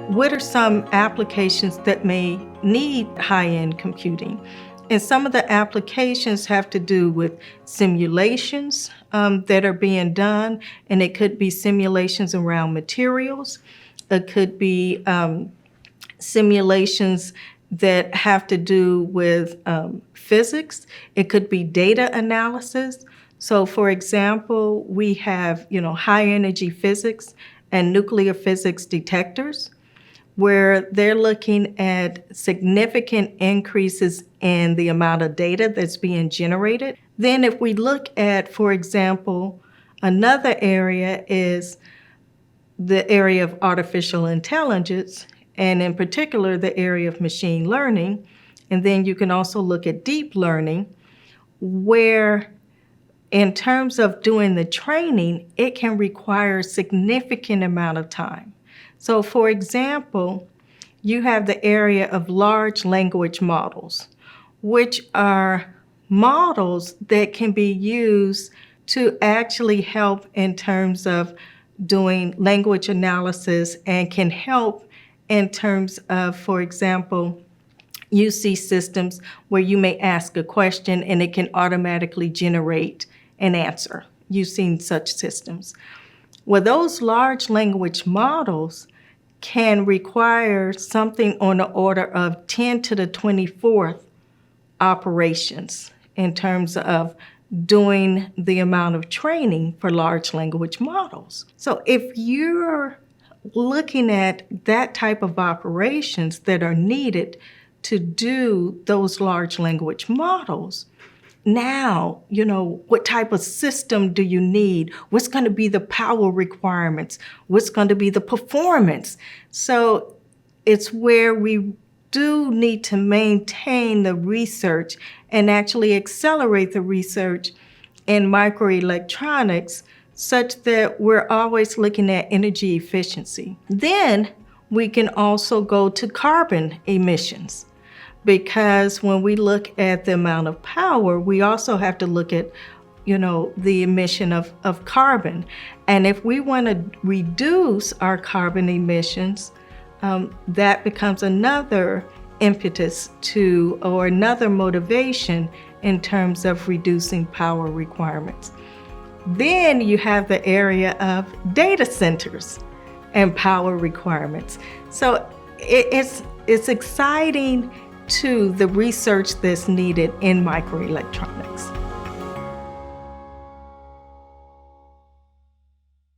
What are some applications that may need high-end computing? And some of the applications have to do with simulations that are being done, and it could be simulations around materials. It could be simulations that have to do with physics. It could be data analysis. So, for example, we have, high energy physics and nuclear physics detectors, where they're looking at significant increases in the amount of data that's being generated. Then if we look at, for example, another area is the area of artificial intelligence, and in particular, the area of machine learning. And then you can also look at deep learning, where in terms of doing the training, it can require a significant amount of time. So for example, you have the area of large language models, which are models that can be used to actually help in terms of doing language analysis and can help in terms of, for example, you see systems where you may ask a question and it can automatically generate an answer. You've seen such systems. Well, those large language models can require something on the order of 10 to the 24th operations in terms of doing the amount of training for large language models. So if you're looking at that type of operations that are needed to do those large language models, now, what type of system do you need? What's going to be the power requirements? What's going to be the performance? So it's where we do need to maintain the research and actually accelerate the research in microelectronics such that we're always looking at energy efficiency. Then we can also go to carbon emissions, because when we look at the amount of power, we also have to look at, the emission of carbon. And if we want to reduce our carbon emissions, that becomes another impetus or another motivation in terms of reducing power requirements. Then you have the area of data centers and power requirements. So it's exciting to the research that's needed in microelectronics.